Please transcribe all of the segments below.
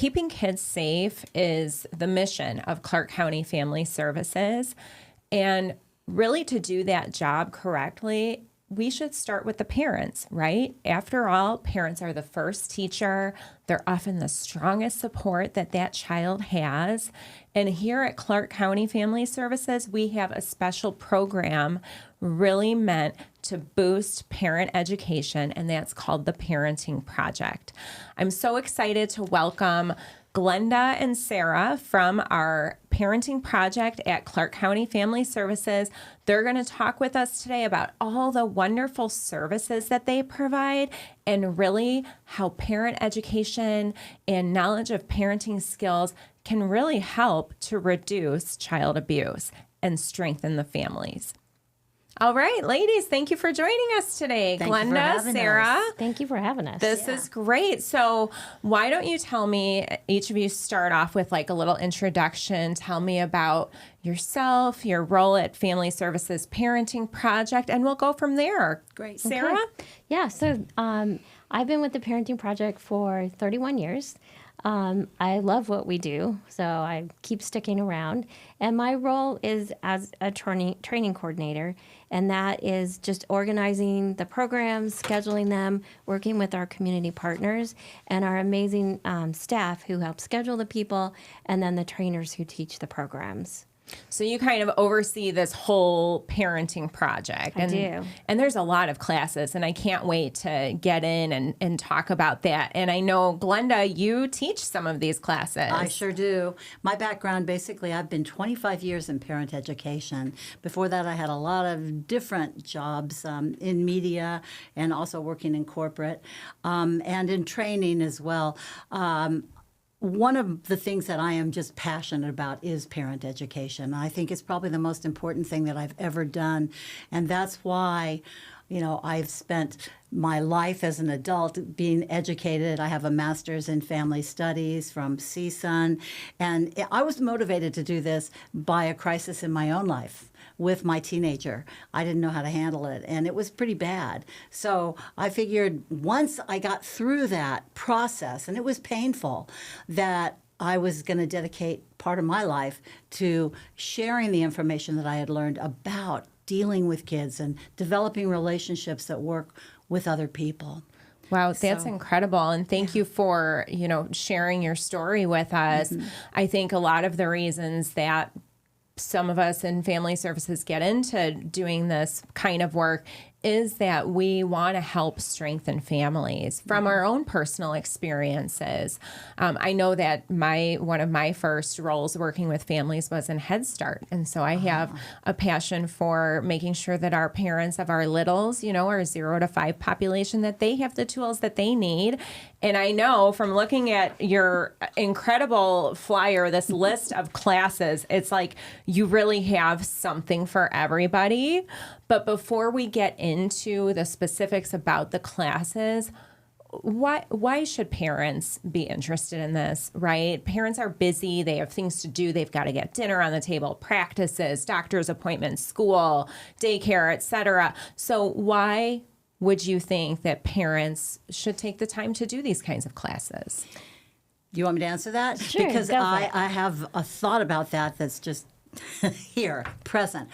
keeping kids safe is the mission of Clark County Family Services. And really, to do that job correctly, we should start with the parents, right? After all, parents are the first teacher. They're often the strongest support that that child has. And here at Clark County Family Services, we have a special program really meant to boost parent education, and that's called the Parenting Project. I'm so excited to welcome Glenda and Sarah from our Parenting Project at Clark County Family Services. They're going to talk with us today about all the wonderful services that they provide and really how parent education and knowledge of parenting skills can really help to reduce child abuse and strengthen the families. All right, ladies, thank you for joining us today. Glenda, Sarah. Thank you for having us. This is great. So why don't you tell me, each of you start off with like a little introduction. Tell me about yourself, your role at Family Services Parenting Project, and we'll go from there. Great. Sarah? Okay. Yeah, so I've been with the Parenting Project for 31 years. I love what we do, so I keep sticking around. And my role is as a training coordinator, and that is just organizing the programs, scheduling them, working with our community partners and our amazing staff who help schedule the people, and then the trainers who teach the programs. So you kind of oversee this whole parenting project. I do. And there's a lot of classes, and I can't wait to get in and talk about that. And I know, Glenda, you teach some of these classes. I sure do. My background, basically, I've been 25 years in parent education. Before that, I had a lot of different jobs in media and also working in corporate and in training as well. One of the things that I am just passionate about is parent education. I think it's probably the most important thing that I've ever done. And that's why, I've spent my life as an adult being educated. I have a master's in family studies from CSUN. And I was motivated to do this by a crisis in my own life with my teenager. I didn't know how to handle it, and it was pretty bad. So I figured once I got through that process, and it was painful, that I was going to dedicate part of my life to sharing the information that I had learned about dealing with kids and developing relationships that work with other people. Wow, that's incredible. And thank you for, sharing your story with us. Mm-hmm. I think a lot of the reasons that some of us in family services get into doing this kind of work is that we want to help strengthen families from our own personal experiences. I know that one of my first roles working with families was in Head Start. And so I have a passion for making sure that our parents of our littles, our 0 to 5 population, that they have the tools that they need. And I know from looking at your incredible flyer, this list of classes, it's like you really have something for everybody. But before we get into the specifics about the classes, why should parents be interested in this, right? Parents are busy. They have things to do. They've got to get dinner on the table, practices, doctor's appointments, school, daycare, etc. So why would you think that parents should take the time to do these kinds of classes? Do you want me to answer that? Sure, because go for I have a thought about that's just here, present.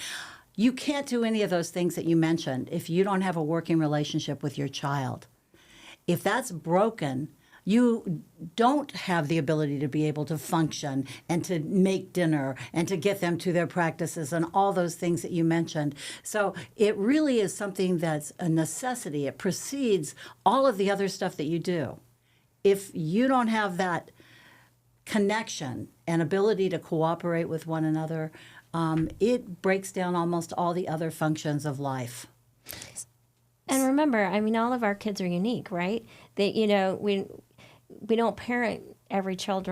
You can't do any of those things that you mentioned if you don't have a working relationship with your child. If that's broken, you don't have the ability to be able to function and to make dinner and to get them to their practices and all those things that you mentioned. So it really is something that's a necessity. It precedes all of the other stuff that you do. If you don't have that connection and ability to cooperate with one another, it breaks down almost all the other functions of life. And remember, all of our kids are unique, right? That we don't parent every child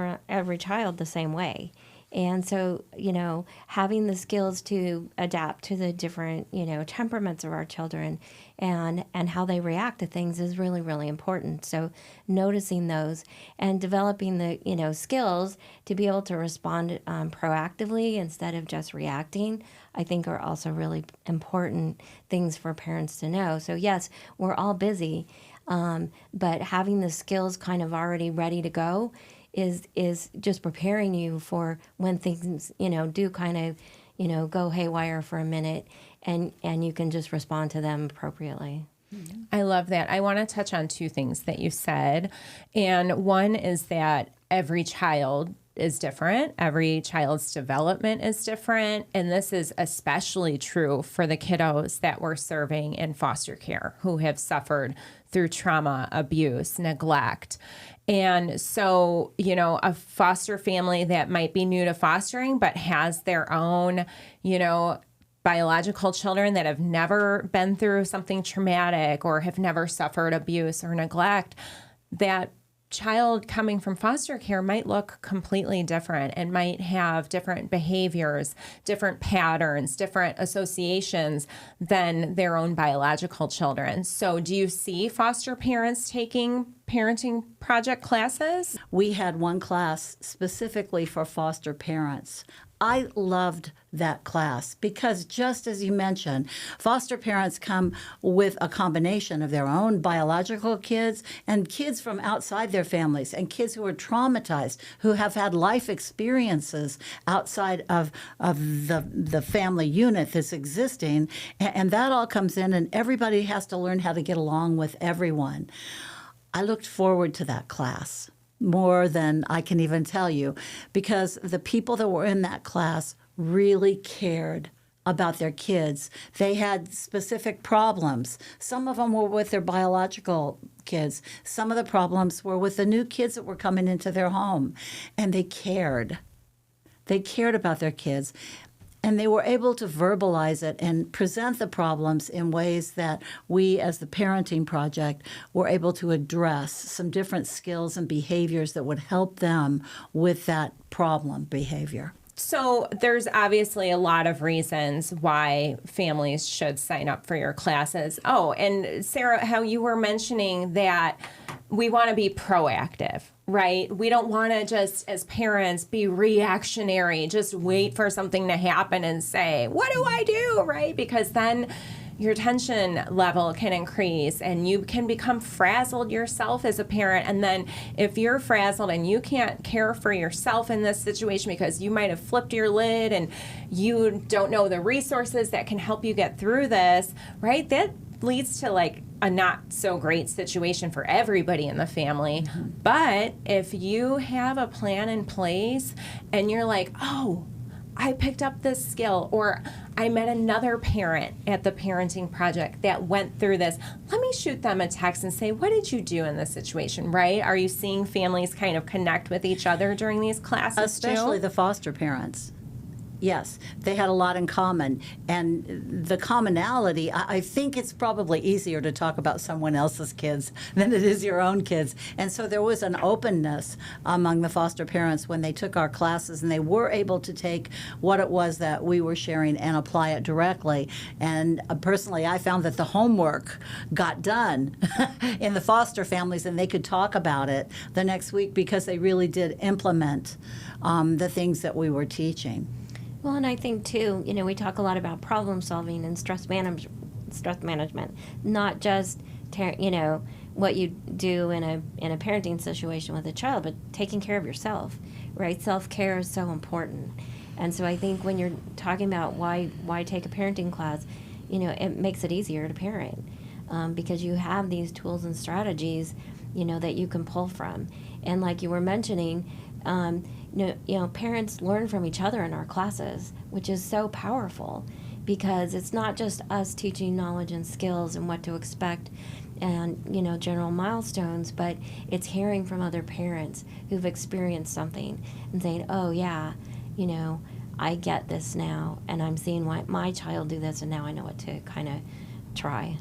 the same way. And so, having the skills to adapt to the different, temperaments of our children and how they react to things is really, really important. So noticing those and developing the, skills to be able to respond proactively instead of just reacting, I think are also really important things for parents to know. So yes, we're all busy, but having the skills kind of already ready to go is just preparing you for when things, do kind of, go haywire for a minute, and you can just respond to them appropriately. I love that. I want to touch on two things that you said. And one is that every child is different. Every child's development is different. And this is especially true for the kiddos that we're serving in foster care who have suffered through trauma, abuse, neglect. And so, a foster family that might be new to fostering but has their own, biological children that have never been through something traumatic or have never suffered abuse or neglect, that child coming from foster care might look completely different and might have different behaviors, different patterns, different associations than their own biological children. So do you see foster parents taking parenting project classes? We had one class specifically for foster parents. I loved that class because, just as you mentioned, foster parents come with a combination of their own biological kids and kids from outside their families and kids who are traumatized, who have had life experiences outside of the family unit that's existing. And that all comes in, and everybody has to learn how to get along with everyone. I looked forward to that class more than I can even tell you, because the people that were in that class really cared about their kids. They had specific problems. Some of them were with their biological kids. Some of the problems were with the new kids that were coming into their home. And they cared. They cared about their kids. And they were able to verbalize it and present the problems in ways that we, as the Parenting Project, were able to address some different skills and behaviors that would help them with that problem behavior. So there's obviously a lot of reasons why families should sign up for your classes. Oh, and Sarah, how you were mentioning that we want to be proactive, right? We don't want to just, as parents, be reactionary, just wait for something to happen and say, what do I do, right? Because then your tension level can increase and you can become frazzled yourself as a parent. And then if you're frazzled and you can't care for yourself in this situation because you might have flipped your lid and you don't know the resources that can help you get through this, right? That leads to like a not so great situation for everybody in the family. Mm-hmm. But if you have a plan in place and you're like, oh, I picked up this skill, or I met another parent at the Parenting Project that went through this. Let me shoot them a text and say, what did you do in this situation, right? Are you seeing families kind of connect with each other during these classes Especially too? the foster parents. Yes, they had a lot in common. And the commonality, I think it's probably easier to talk about someone else's kids than it is your own kids. And so there was an openness among the foster parents when they took our classes, and they were able to take what it was that we were sharing and apply it directly. And personally, I found that the homework got done in the foster families, and they could talk about it the next week because they really did implement the things that we were teaching. Well, and I think too, we talk a lot about problem solving and stress management, not just what you do in a parenting situation with a child, but taking care of yourself, right? Self-care is so important. And so I think when you're talking about why take a parenting class, it makes it easier to parent because you have these tools and strategies, that you can pull from. And like you were mentioning, parents learn from each other in our classes, which is so powerful because it's not just us teaching knowledge and skills and what to expect and, general milestones, but it's hearing from other parents who've experienced something and saying, oh, yeah, I get this now, and I'm seeing why my child do this, and now I know what to kind of try.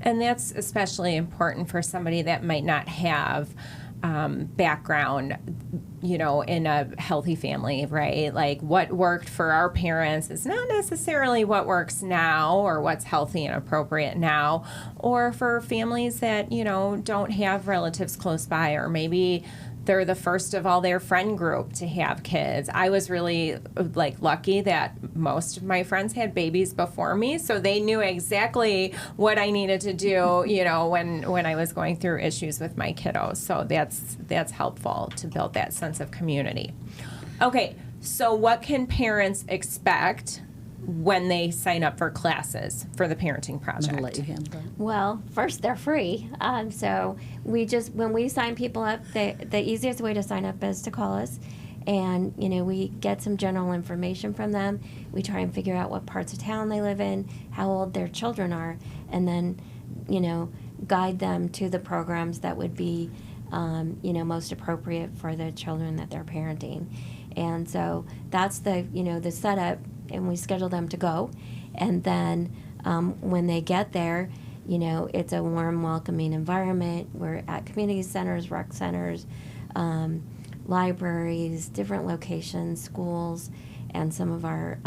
And that's especially important for somebody that might not have background, in a healthy family, right? Like what worked for our parents is not necessarily what works now or what's healthy and appropriate now, or for families that, don't have relatives close by, or maybe they're the first of all their friend group to have kids. I was really lucky that most of my friends had babies before me, so they knew exactly what I needed to do, when I was going through issues with my kiddos. So that's helpful to build that sense of community. Okay, so what can parents expect when they sign up for classes for the parenting project? I'm going to let you handle that. Well, first, they're free. So when we sign people up, the easiest way to sign up is to call us. And, we get some general information from them. We try and figure out what parts of town they live in, how old their children are, and then, guide them to the programs that would be, most appropriate for the children that they're parenting. And so that's the setup, and we schedule them to go. And then when they get there, it's a warm, welcoming environment. We're at community centers, rec centers, libraries, different locations, schools, and some of our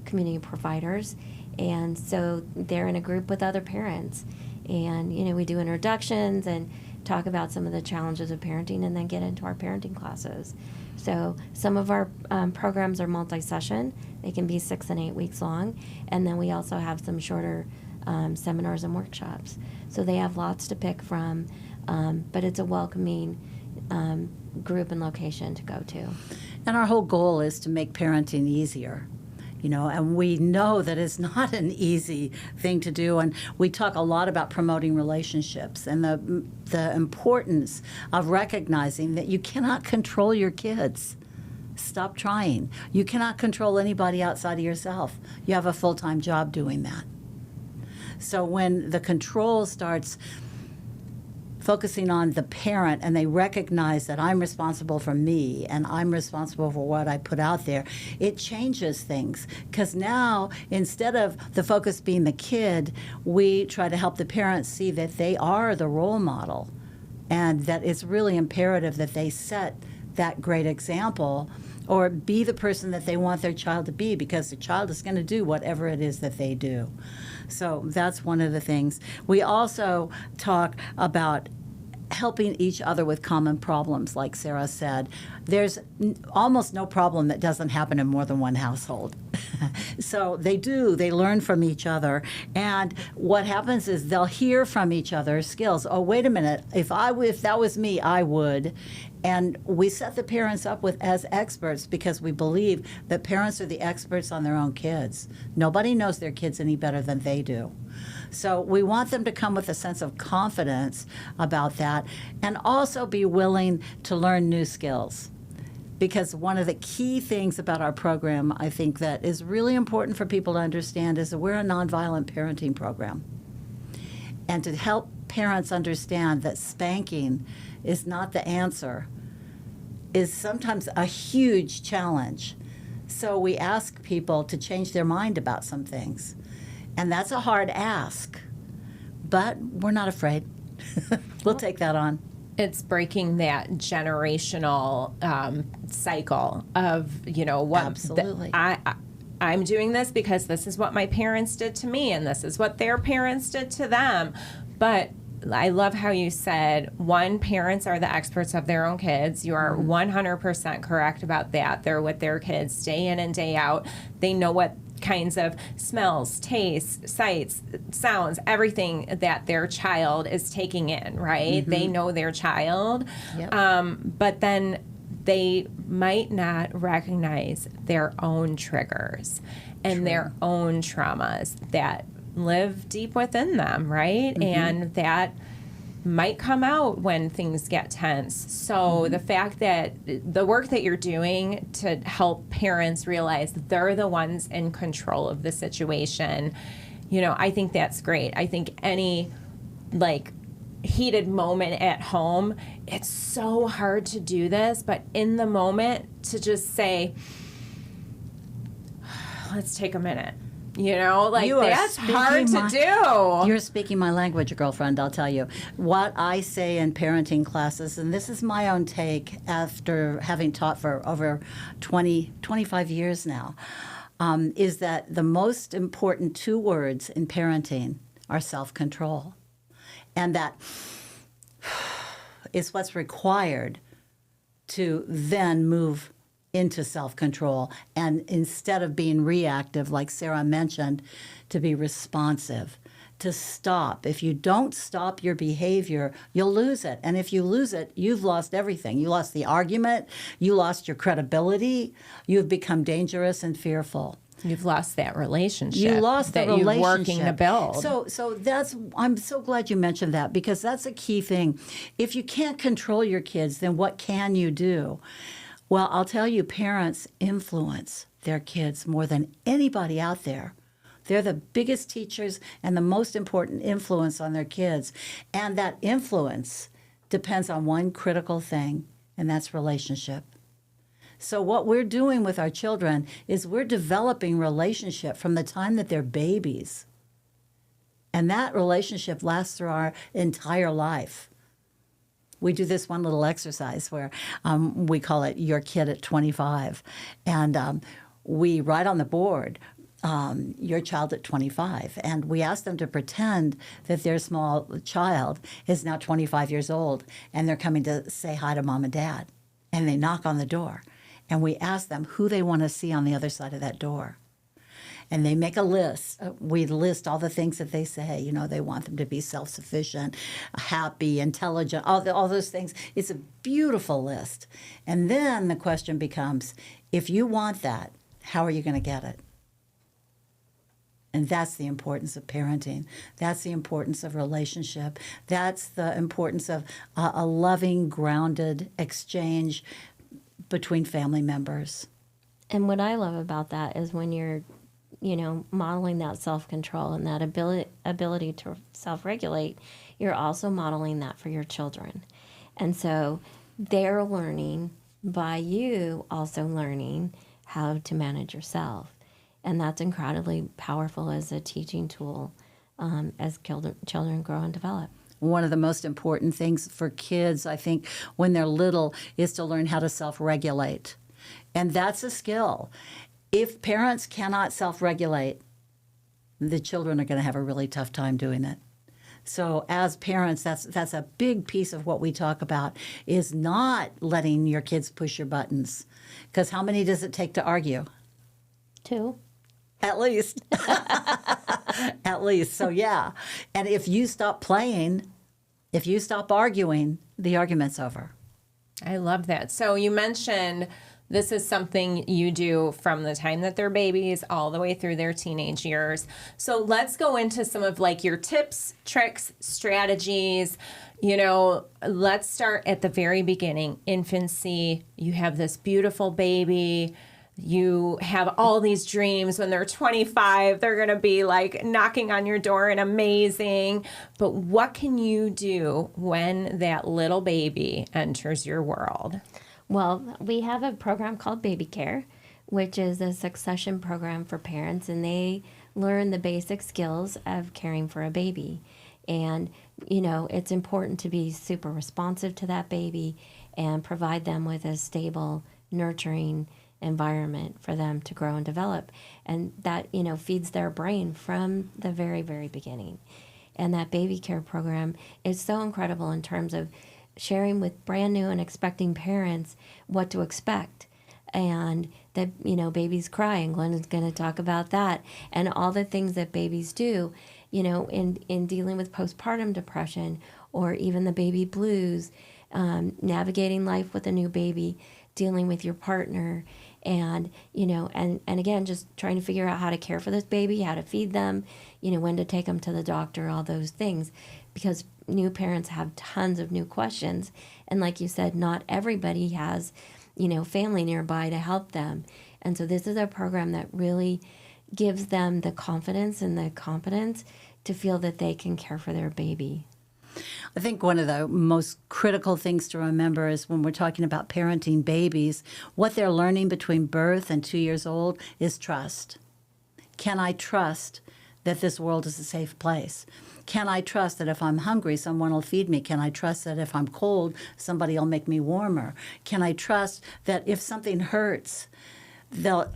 community providers. And so they're in a group with other parents. And, we do introductions and talk about some of the challenges of parenting, and then get into our parenting classes. So some of our programs are multi-session. They can be 6 and 8 weeks long. And then we also have some shorter seminars and workshops. So they have lots to pick from, but it's a welcoming group and location to go to. And our whole goal is to make parenting easier. And we know that it's not an easy thing to do. And we talk a lot about promoting relationships and the importance of recognizing that you cannot control your kids. Stop trying. You cannot control anybody outside of yourself. You have a full-time job doing that. So when the control starts focusing on the parent, and they recognize that I'm responsible for me and I'm responsible for what I put out there, it changes things. Because now, instead of the focus being the kid, we try to help the parents see that they are the role model, and that it's really imperative that they set that great example or be the person that they want their child to be, because the child is going to do whatever it is that they do. So that's one of the things. We also talk about helping each other with common problems, like Sarah said. There's almost no problem that doesn't happen in more than one household. So they learn from each other. And what happens is they'll hear from each other's skills. Oh, wait a minute, if that was me, I would. And we set the parents up as experts, because we believe that parents are the experts on their own kids. Nobody knows their kids any better than they do. So we want them to come with a sense of confidence about that, and also be willing to learn new skills. Because one of the key things about our program, I think, that is really important for people to understand is that we're a nonviolent parenting program. And to help parents understand that spanking is not the answer is sometimes a huge challenge. So we ask people to change their mind about some things. And that's a hard ask, but we're not afraid. We'll take that on. It's breaking that generational cycle of, what Absolutely. I'm doing this because this is what my parents did to me, and this is what their parents did to them. But I love how you said, parents are the experts of their own kids. You are 100% correct about that. They're with their kids day in and day out. They know what kinds of smells, tastes, sights, sounds, everything that their child is taking in, right? They know their child. Yep. But then they might not recognize their own triggers and their own traumas that live deep within them, right? And that might come out when things get tense. So the fact that the work that you're doing to help parents realize they're the ones in control of the situation, I think that's great. I think any heated moment at home, it's so hard to do this, but in the moment to just say, let's take a minute. That's hard to do. You're speaking my language, girlfriend, I'll tell you. What I say in parenting classes, and this is my own take after having taught for over 25 years now, is that the most important 2 words in parenting are self-control. And that is what's required to then move into self-control. And instead of being reactive, like Sarah mentioned, to be responsive, to stop. If you don't stop your behavior, you'll lose it. And if you lose it, you've lost everything. You lost the argument, you lost your credibility, you've become dangerous and fearful. You've lost that relationship. You lost that the relationship. You're working to build. So that's, I'm so glad you mentioned that, because that's a key thing. If you can't control your kids, then what can you do? Well, I'll tell you, parents influence their kids more than anybody out there. They're the biggest teachers and the most important influence on their kids. And that influence depends on one critical thing, and that's relationship. So what we're doing with our children is we're developing relationship from the time that they're babies. And that relationship lasts through our entire life. We do this one little exercise where we call it Your Kid at 25. And we write on the board, your child at 25. And we ask them to pretend that their small child is now 25 years old and they're coming to say hi to mom and dad. And they knock on the door. And we ask them who they want to see on the other side of that door. And they make a list. We list all the things that they say. You know, they want them to be self-sufficient, happy, intelligent, all those things. It's a beautiful list. And then the question becomes, if you want that, how are you going to get it? And that's the importance of parenting. That's the importance of relationship. That's the importance of a loving, grounded exchange between family members. And what I love about that is when you're, modeling that self-control and that ability to self-regulate, you're also modeling that for your children. And so they're learning by you also learning how to manage yourself. And that's incredibly powerful as a teaching tool as children grow and develop. One of the most important things for kids, I think, when they're little, is to learn how to self-regulate. And that's a skill. If parents cannot self-regulate, the children are going to have a really tough time doing it. So as parents, that's a big piece of what we talk about, is not letting your kids push your buttons. Because how many does it take to argue? 2. At least. At least. So, yeah. And if you stop playing, if you stop arguing, the argument's over. I love that. So you mentioned this is something you do from the time that they're babies all the way through their teenage years. So let's go into some of like your tips, tricks, strategies. Let's start at the very beginning. Infancy, you have this beautiful baby. You have all these dreams. When they're 25, they're going to be like knocking on your door and amazing. But what can you do when that little baby enters your world? Well, we have a program called Baby Care, which is a succession program for parents, and they learn the basic skills of caring for a baby. And, it's important to be super responsive to that baby and provide them with a stable, nurturing environment for them to grow and develop. And that, feeds their brain from the very, very beginning. And that Baby Care program is so incredible in terms of sharing with brand new and expecting parents what to expect. And that, babies cry, and Glenda's going to talk about that, and all the things that babies do, in dealing with postpartum depression or even the baby blues, navigating life with a new baby, dealing with your partner, and again, just trying to figure out how to care for this baby, how to feed them, when to take them to the doctor, all those things, because new parents have tons of new questions. And like you said, not everybody has, family nearby to help them. And so this is a program that really gives them the confidence and the competence to feel that they can care for their baby. I think one of the most critical things to remember is when we're talking about parenting babies, what they're learning between birth and 2 years old is trust. Can I trust that this world is a safe place? Can I trust that if I'm hungry, someone will feed me? Can I trust that if I'm cold, somebody will make me warmer? Can I trust that if something hurts,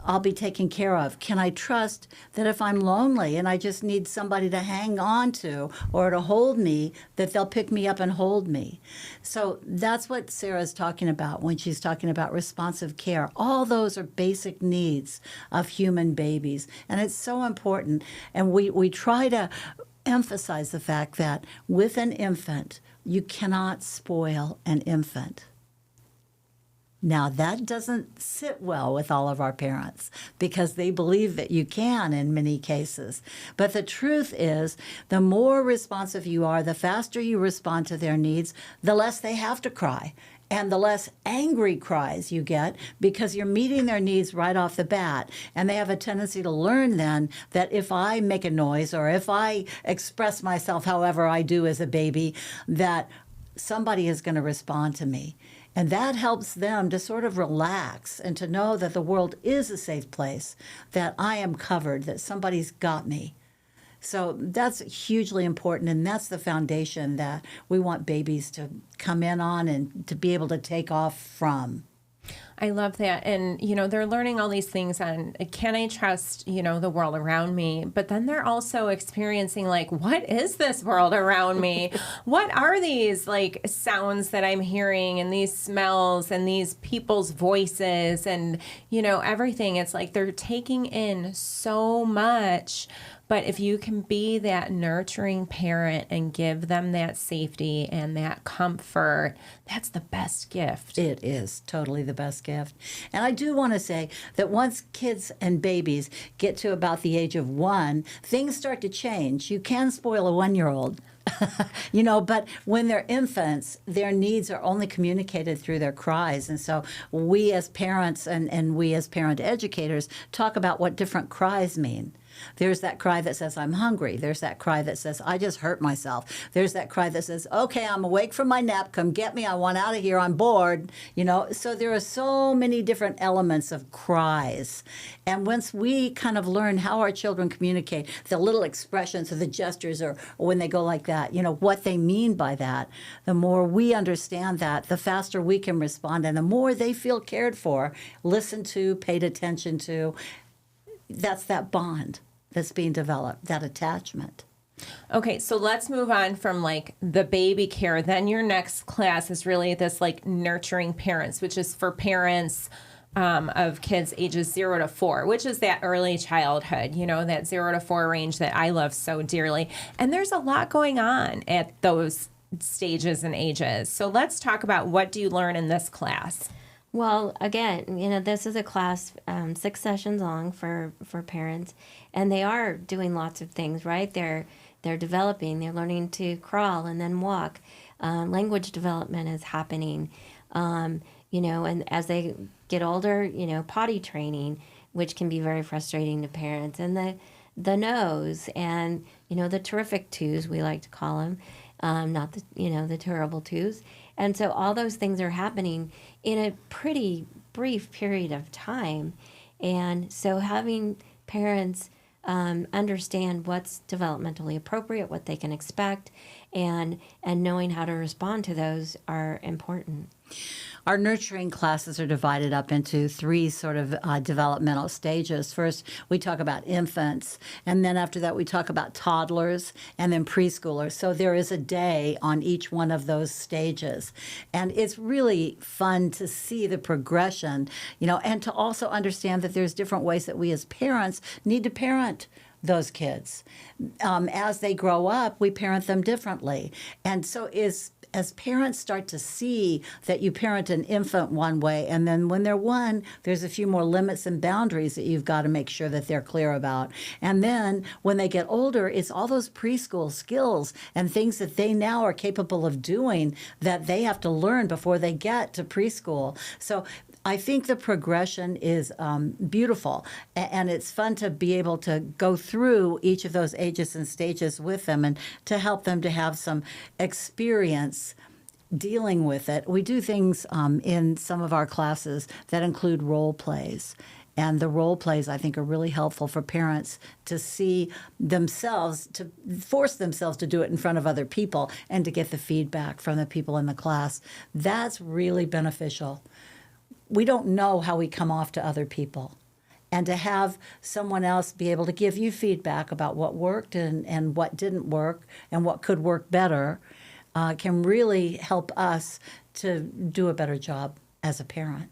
I'll be taken care of? Can I trust that if I'm lonely and I just need somebody to hang on to or to hold me, that they'll pick me up and hold me? So that's what Sarah's talking about when she's talking about responsive care. All those are basic needs of human babies, and it's so important. And we try to emphasize the fact that with an infant, you cannot spoil an infant. Now, that doesn't sit well with all of our parents because they believe that you can in many cases. But the truth is, the more responsive you are, the faster you respond to their needs, the less they have to cry. And the less angry cries you get because you're meeting their needs right off the bat. And they have a tendency to learn then that if I make a noise or if I express myself however I do as a baby, that somebody is going to respond to me. And that helps them to sort of relax and to know that the world is a safe place, that I am covered, that somebody's got me. So that's hugely important, and that's the foundation that we want babies to come in on and to be able to take off from. I love that. And, they're learning all these things on, can I trust, the world around me? But then they're also experiencing what is this world around me? What are these sounds that I'm hearing and these smells and these people's voices and, everything. It's like they're taking in so much. But if you can be that nurturing parent and give them that safety and that comfort, that's the best gift. It is totally the best gift. And I do want to say that once kids and babies get to about the age of 1, things start to change. You can spoil a 1-year-old. But when they're infants, their needs are only communicated through their cries. And so we as parents and we as parent educators talk about what different cries mean. There's that cry that says, I'm hungry. There's that cry that says, I just hurt myself. There's that cry that says, okay, I'm awake from my nap. Come get me. I want out of here. I'm bored. So there are so many different elements of cries. And once we kind of learn how our children communicate, the little expressions or the gestures or when they go like that, what they mean by that, the more we understand that, the faster we can respond and the more they feel cared for, listened to, paid attention to. That's that bond that's being developed, that attachment. Okay, so let's move on from the baby care. Then your next class is really this nurturing parents, which is for parents of kids ages 0 to 4, which is that early childhood, that 0 to 4 range that I love so dearly. And there's a lot going on at those stages and ages. So let's talk about what do you learn in this class? Well, again, this is a class 6 sessions long for parents, and they are doing lots of things, right? They're developing, they're learning to crawl and then walk. Language development is happening, and as they get older, potty training, which can be very frustrating to parents, and the nose and, the terrific twos, we like to call them, not the terrible twos. And so all those things are happening in a pretty brief period of time. And so having parents understand what's developmentally appropriate, what they can expect, and knowing how to respond to those are important. Our nurturing classes are divided up into 3 sort of developmental stages. First, we talk about infants, and then after that, we talk about toddlers, and then preschoolers. So there is a day on each one of those stages. And it's really fun to see the progression, and to also understand that there's different ways that we as parents need to parent those kids. As they grow up, we parent them differently. And so as parents start to see that you parent an infant one way, and then when they're 1, there's a few more limits and boundaries that you've got to make sure that they're clear about. And then when they get older, it's all those preschool skills and things that they now are capable of doing that they have to learn before they get to preschool. So I think the progression is beautiful, and it's fun to be able to go through each of those ages and stages with them and to help them to have some experience dealing with it. We do things in some of our classes that include role plays. And the role plays, I think, are really helpful for parents to see themselves, to force themselves to do it in front of other people and to get the feedback from the people in the class. That's really beneficial. We don't know how we come off to other people. And to have someone else be able to give you feedback about what worked and what didn't work and what could work better can really help us to do a better job as a parent.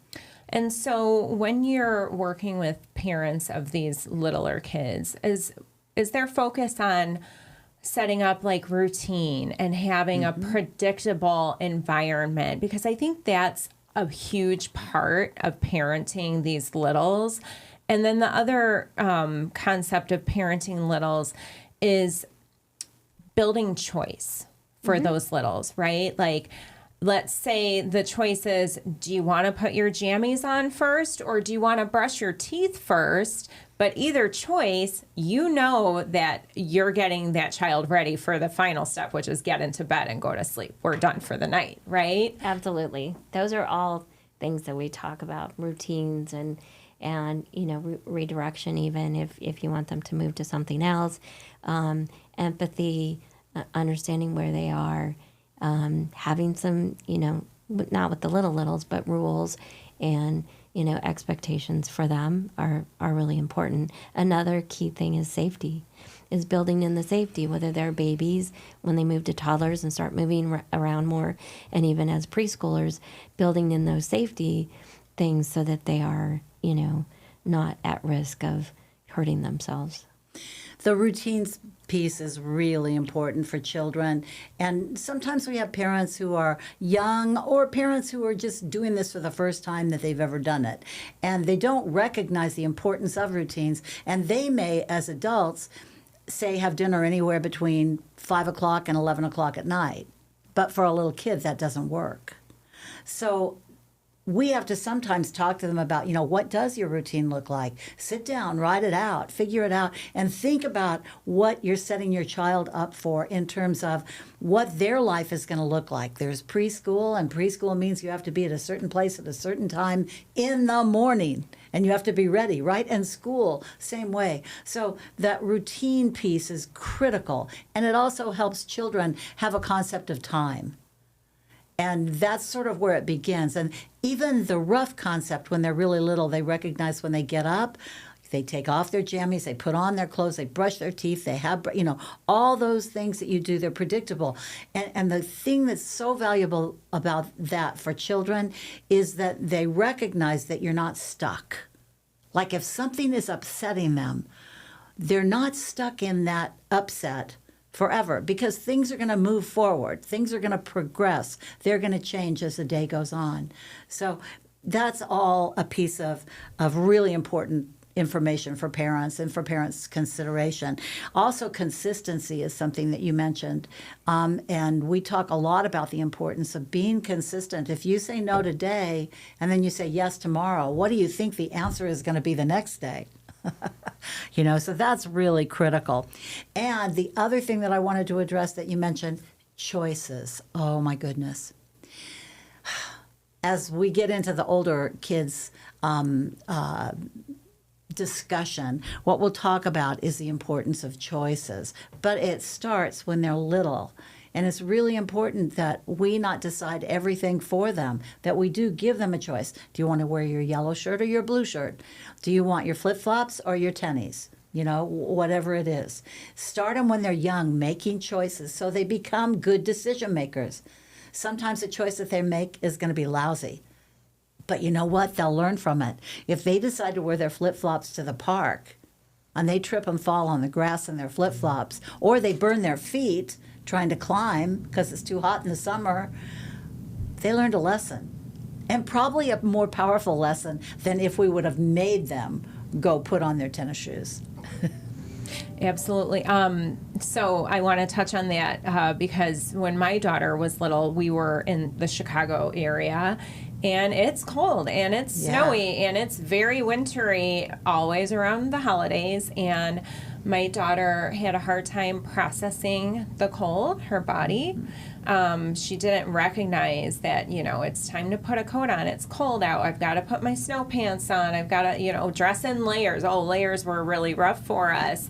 And so when you're working with parents of these littler kids, is there focus on setting up like routine and having a predictable environment? Because I think that's a huge part of parenting these littles. And then the other concept of parenting littles is building choice for those littles, right? Like, let's say the choice is, do you want to put your jammies on first or do you want to brush your teeth first? But either choice, you know that you're getting that child ready for the final step, which is get into bed and go to sleep. We're done for the night, right? Absolutely. Those are all things that we talk about, routines and redirection, even if you want them to move to something else, empathy, understanding where they are, having some, not with the littles, but rules and, expectations for them are really important. Another key thing is safety, is building in the safety, whether they're babies, when they move to toddlers and start moving around more, and even as preschoolers, building in those safety things so that they are, not at risk of hurting themselves. The routines piece is really important for children. And sometimes we have parents who are young or parents who are just doing this for the first time that they've ever done it. And they don't recognize the importance of routines. And they may, as adults, say have dinner anywhere between 5 o'clock and 11 o'clock at night. But for a little kid, that doesn't work. So we have to sometimes talk to them about, what does your routine look like? Sit down, write it out, figure it out, and think about what you're setting your child up for in terms of what their life is going to look like. There's preschool, and preschool means you have to be at a certain place at a certain time in the morning, and you have to be ready, right? And school, same way. So that routine piece is critical, and it also helps children have a concept of time. And that's sort of where it begins. And even the rough concept, when they're really little, they recognize when they get up, they take off their jammies, they put on their clothes, they brush their teeth, they have, all those things that you do, they're predictable. And the thing that's so valuable about that for children is that they recognize that you're not stuck. Like if something is upsetting them, they're not stuck in that upset forever, because things are going to move forward. Things are going to progress. They're going to change as the day goes on. So that's all a piece of really important information for parents and for parents' consideration. Also, consistency is something that you mentioned. And we talk a lot about the importance of being consistent. If you say no today and then you say yes tomorrow, what do you think the answer is going to be the next day? So that's really critical. And the other thing that I wanted to address that you mentioned, choices. Oh, my goodness. As we get into the older kids' discussion, what we'll talk about is the importance of choices. But it starts when they're little. And it's really important that we not decide everything for them, that we do give them a choice. Do you want to wear your yellow shirt or your blue shirt? Do you want your flip-flops or your tennies? Whatever it is. Start them when they're young, making choices so they become good decision makers. Sometimes the choice that they make is going to be lousy. But you know what? They'll learn from it. If they decide to wear their flip-flops to the park and they trip and fall on the grass in their flip-flops, or they burn their feet trying to climb because it's too hot in the summer, they learned a lesson. And probably a more powerful lesson than if we would have made them go put on their tennis shoes. Absolutely. So I want to touch on that because when my daughter was little, we were in the Chicago area, and it's cold and it's snowy and it's very wintry always around the holidays. And my daughter had a hard time processing the cold, her body. She didn't recognize that, it's time to put a coat on. It's cold out. I've got to put my snow pants on. I've got to, dress in layers. Oh, layers were really rough for us.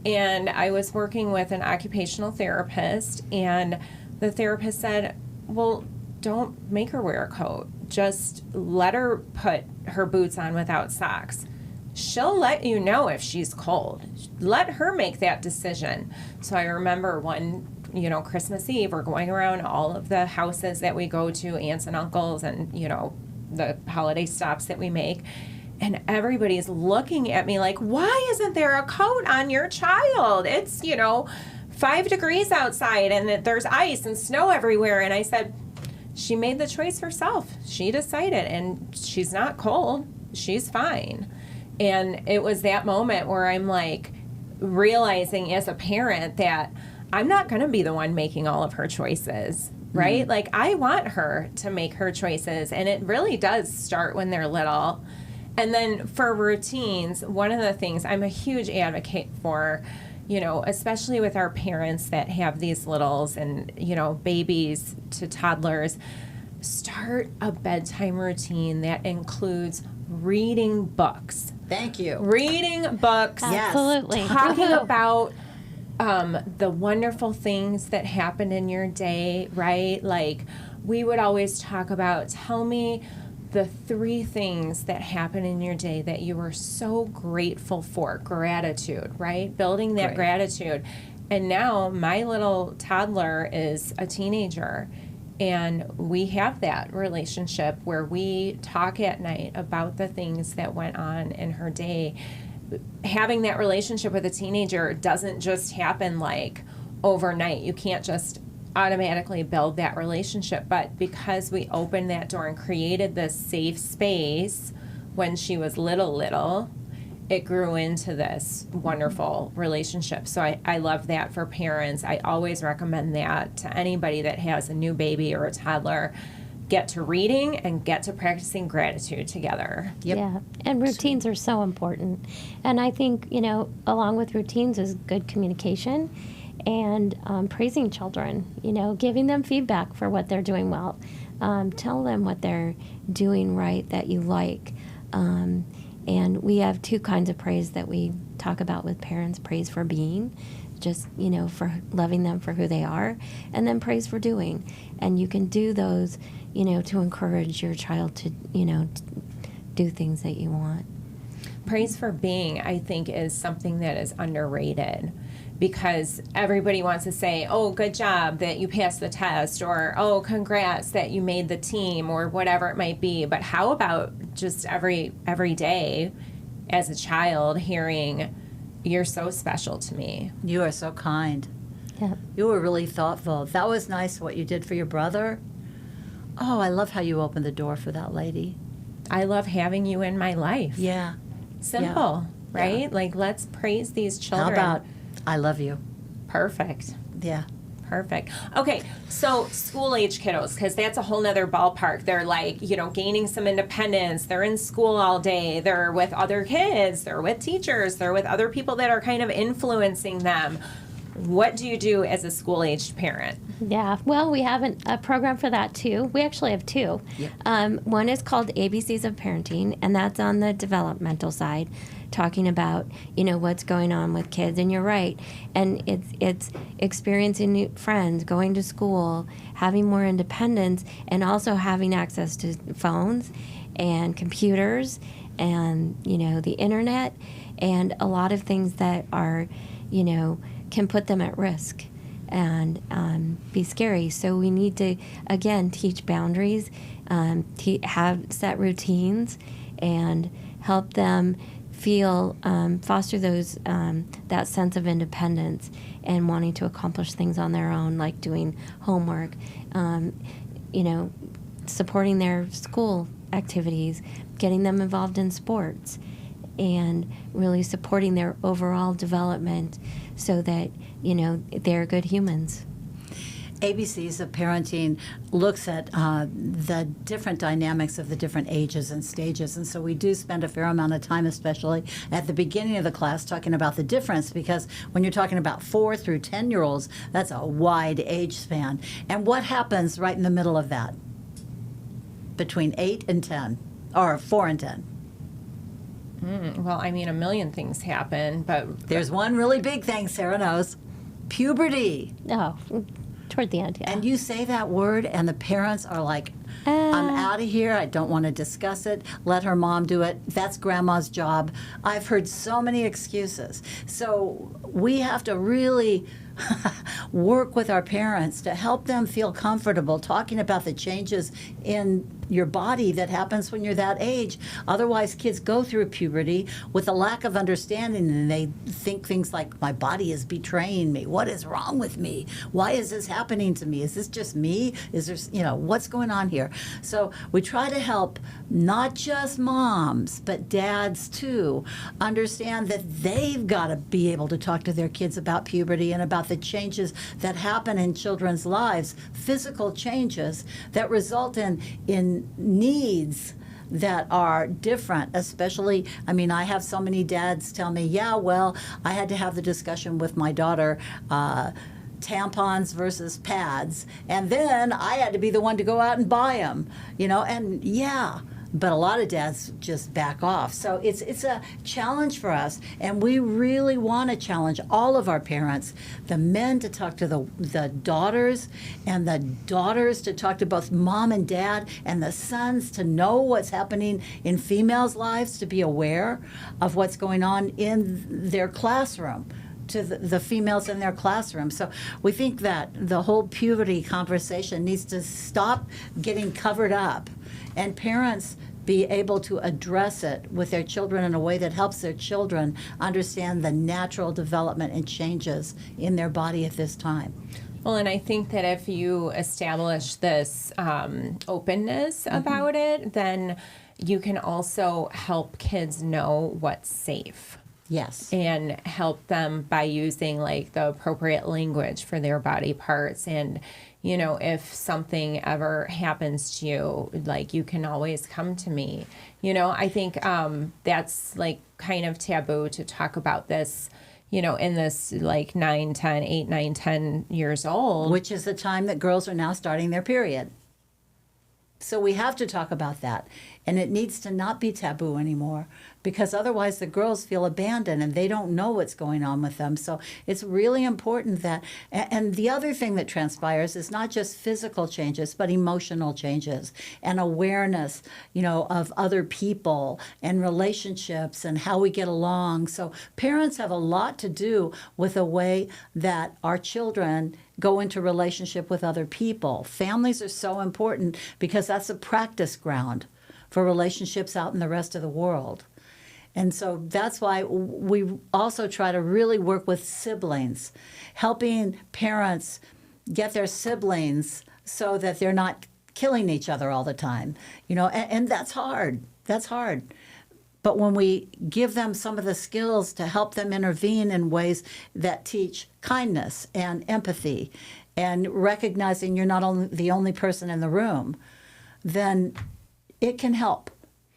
And I was working with an occupational therapist, and the therapist said, well, don't make her wear a coat. Just let her put her boots on without socks. she'll let you know if she's cold. Let her make that decision. So I remember one, Christmas Eve, we're going around all of the houses that we go to, aunts and uncles, and, the holiday stops that we make. And everybody's looking at me like, why isn't there a coat on your child? It's, 5 degrees outside and there's ice and snow everywhere. And I said, she made the choice herself. She decided, and she's not cold. She's fine. And it was that moment where I'm like realizing as a parent that I'm not going to be the one making all of her choices, right? Mm-hmm. Like, I want her to make her choices. And it really does start when they're little. And then for routines, one of the things I'm a huge advocate for, especially with our parents that have these littles and, babies to toddlers, start a bedtime routine that includes reading books. Thank you. Reading books. Absolutely. Talking about the wonderful things that happened in your day, right? Like, we would always talk about, tell me the 3 things that happen in your day that you were so grateful for. Gratitude, right? Building that gratitude. And now my little toddler is a teenager, and we have that relationship where we talk at night about the things that went on in her day. Having that relationship with a teenager doesn't just happen like overnight. You can't just automatically build that relationship, but because we opened that door and created this safe space when she was little, it grew into this wonderful relationship. So I love that for parents. I always recommend that to anybody that has a new baby or a toddler. Get to reading and get to practicing gratitude together. Yep. Yeah, and routines are so important. And I think, along with routines is good communication and praising children, giving them feedback for what they're doing well. Tell them what they're doing right that you like. And we have 2 kinds of praise that we talk about with parents: praise for being, just, for loving them for who they are, and then praise for doing. And you can do those, to encourage your child to, do things that you want. Praise for being, I think, is something that is underrated, because everybody wants to say, oh, good job that you passed the test, or, oh, congrats that you made the team, or whatever it might be. But how about just every day as a child hearing, you're so special to me. You are so kind. Yeah. You were really thoughtful. That was nice what you did for your brother. Oh, I love how you opened the door for that lady. I love having you in my life. Yeah. Simple, right? Yeah. Like, let's praise these children. How about, I love you. Perfect. Yeah. Perfect. Okay, so school-age kiddos, because that's a whole nother ballpark. They're like, gaining some independence. They're in school all day. They're with other kids. They're with teachers. They're with other people that are kind of influencing them. What do you do as a school-aged parent? Yeah, well, we have a program for that too. We actually have 2. Yep. One is called ABCs of Parenting, and that's on the developmental side, talking about what's going on with kids. And you're right, and it's experiencing new friends, going to school, having more independence, and also having access to phones and computers and the internet, and a lot of things that are can put them at risk and be scary. So we need to, again, teach boundaries, have set routines, and help them feel, foster those that sense of independence and wanting to accomplish things on their own, like doing homework, supporting their school activities, getting them involved in sports, and really supporting their overall development so that, they're good humans. ABCs of Parenting looks at the different dynamics of the different ages and stages. And so we do spend a fair amount of time, especially at the beginning of the class, talking about the difference, because when you're talking about 4 through 10-year-olds, that's a wide age span. And what happens right in the middle of that? Between 8 and 10, or 4 and 10? Well, I mean, a million things happen, but There's one really big thing Sarah knows. Puberty. Oh, toward the end, yeah. And you say that word, and the parents are like, I'm out of here. I don't want to discuss it. Let her mom do it. That's grandma's job. I've heard so many excuses. So we have to really work with our parents to help them feel comfortable talking about the changes in your body that happens when you're that age. Otherwise, kids go through puberty with a lack of understanding, and they think things like, my body is betraying me. What is wrong with me? Why is this happening to me? Is this just me? Is there, what's going on here? So we try to help not just moms, but dads too, understand that they've got to be able to talk to their kids about puberty and about the changes that happen in children's lives, physical changes that result in needs that are different, especially, I have so many dads tell me, yeah, well, I had to have the discussion with my daughter, tampons versus pads, and then I had to be the one to go out and buy them, and yeah. But a lot of dads just back off. So it's a challenge for us, and we really want to challenge all of our parents, the men to talk to the daughters, and the daughters to talk to both mom and dad, and the sons to know what's happening in females' lives, to be aware of what's going on in their classroom, to the females in their classroom. So we think that the whole puberty conversation needs to stop getting covered up, and parents be able to address it with their children in a way that helps their children understand the natural development and changes in their body at this time. Well, and I think that if you establish this openness about it, then you can also help kids know what's safe. Yes. And help them by using like the appropriate language for their body parts. And, if something ever happens to you, like, you can always come to me. I think that's like kind of taboo to talk about this, in this like 8, 9, 10 years old. Which is the time that girls are now starting their period. So we have to talk about that. And it needs to not be taboo anymore, because otherwise the girls feel abandoned and they don't know what's going on with them. So it's really important that, and the other thing that transpires is not just physical changes, but emotional changes and awareness, of other people and relationships and how we get along. So parents have a lot to do with the way that our children go into relationship with other people. Families are so important because that's a practice ground for relationships out in the rest of the world. And so that's why we also try to really work with siblings, helping parents get their siblings so that they're not killing each other all the time, and that's hard. That's hard. But when we give them some of the skills to help them intervene in ways that teach kindness and empathy and recognizing you're not the only person in the room, then it can help.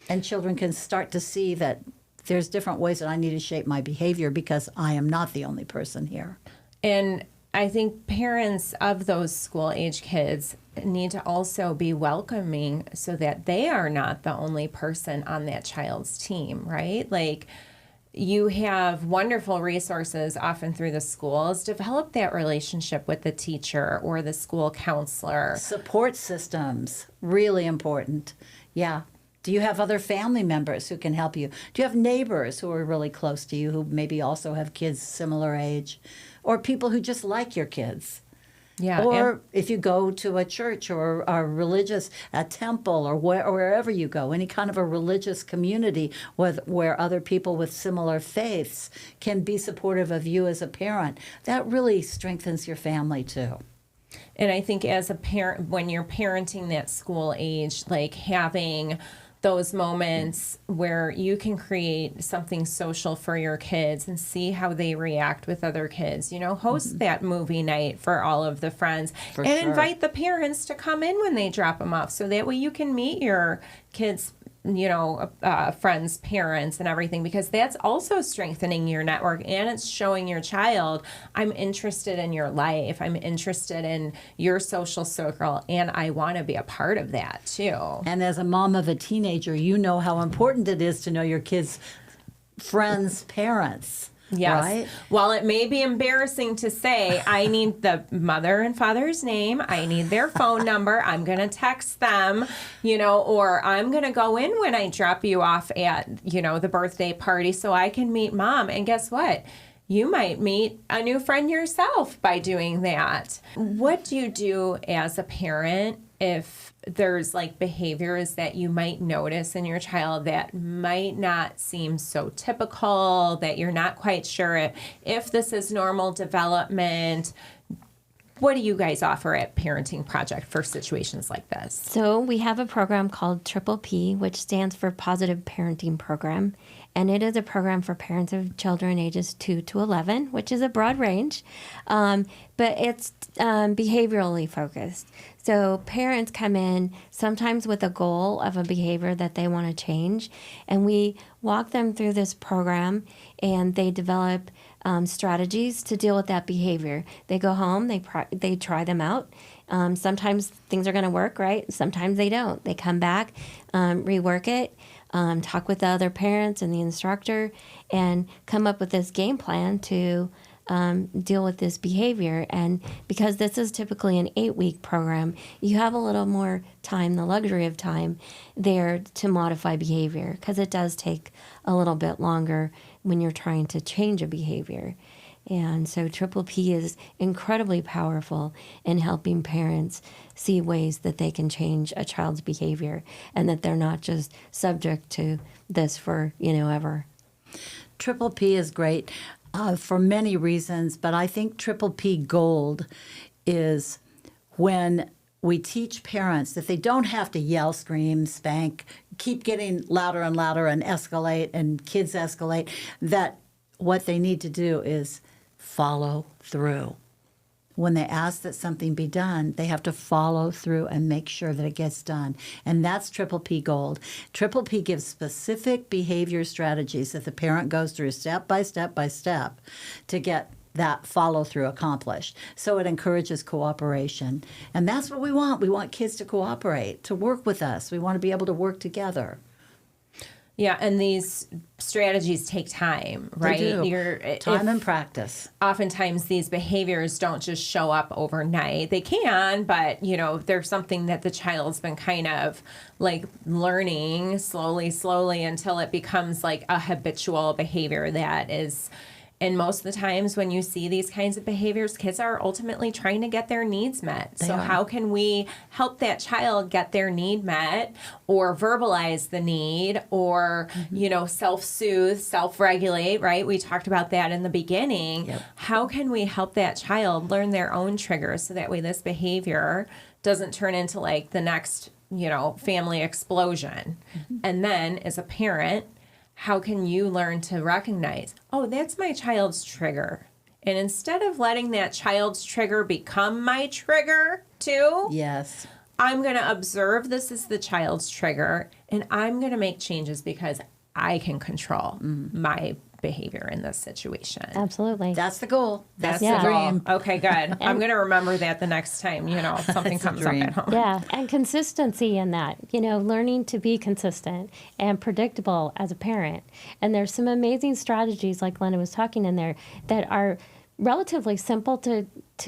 And children can start to see that there's different ways that I need to shape my behavior because I am not the only person here. And I think parents of those school-age kids need to also be welcoming so that they are not the only person on that child's team, right? Like, you have wonderful resources often through the schools. Develop that relationship with the teacher or the school counselor. Support systems, really important. Yeah. Do you have other family members who can help you? Do you have neighbors who are really close to you who maybe also have kids similar age? Or people who just like your kids? Yeah. Or if you go to a church or a temple or wherever you go, any kind of a religious community where other people with similar faiths can be supportive of you as a parent, that really strengthens your family too. And I think as a parent, when you're parenting that school age, like having those moments where you can create something social for your kids and see how they react with other kids, host that movie night for all of the friends invite the parents to come in when they drop them off. So that way you can meet your kids' friends' parents and everything, because that's also strengthening your network, and it's showing your child, I'm interested in your life, I'm interested in your social circle, and I want to be a part of that too. And as a mom of a teenager, you know how important it is to know your kids' friends' parents. Yes. Right? While it may be embarrassing to say, I need the mother and father's name, I need their phone number, I'm going to text them, or I'm going to go in when I drop you off at, the birthday party so I can meet mom. And guess what? You might meet a new friend yourself by doing that. What do you do as a parent if there's behaviors that you might notice in your child that might not seem so typical, that you're not quite sure if this is normal development? What do you guys offer at Parenting Project for situations like this? So we have a program called Triple P, which stands for Positive Parenting Program. And it is a program for parents of children ages 2 to 11, which is a broad range, but it's behaviorally focused. So parents come in sometimes with a goal of a behavior that they want to change, and we walk them through this program, and they develop strategies to deal with that behavior. They go home, they try them out. Sometimes things are going to work, right? Sometimes they don't. They come back, rework it. Talk with the other parents and the instructor, and come up with this game plan to deal with this behavior. And because this is typically an 8-week program, you have a little more time, the luxury of time there to modify behavior, because it does take a little bit longer when you're trying to change a behavior. And so Triple P is incredibly powerful in helping parents see ways that they can change a child's behavior, and that they're not just subject to this for, ever. Triple P is great for many reasons, but I think Triple P Gold is when we teach parents that they don't have to yell, scream, spank, keep getting louder and louder and escalate, and kids escalate, that what they need to do is follow through. When they ask that something be done, they have to follow through and make sure that it gets done. And that's Triple P Gold. Triple P gives specific behavior strategies that the parent goes through step by step by step to get that follow through accomplished. So it encourages cooperation. And that's what we want. We want kids to cooperate, to work with us. We want to be able to work together. Yeah, and these strategies take time, right? They do. Time and practice. Oftentimes these behaviors don't just show up overnight. They can, but, there's something that the child's been kind of learning slowly until it becomes a habitual behavior that is. And most of the times when you see these kinds of behaviors, kids are ultimately trying to get their needs met. So how can we help that child get their need met, or verbalize the need, or, self-soothe, self-regulate, right? We talked about that in the beginning. Yep. How can we help that child learn their own triggers so that way this behavior doesn't turn into the next, family explosion? Mm-hmm. And then as a parent, how can you learn to recognize, oh, that's my child's trigger? And instead of letting that child's trigger become my trigger too, yes, I'm going to observe this is the child's trigger, and I'm going to make changes because I can control my behavior in this situation. Absolutely. that's the goal. That's the the dream. goal. Okay, good. I'm going to remember that the next time, something comes up at home. Yeah, and consistency in that, learning to be consistent and predictable as a parent. And there's some amazing strategies, like Glenda was talking in there, that are relatively simple to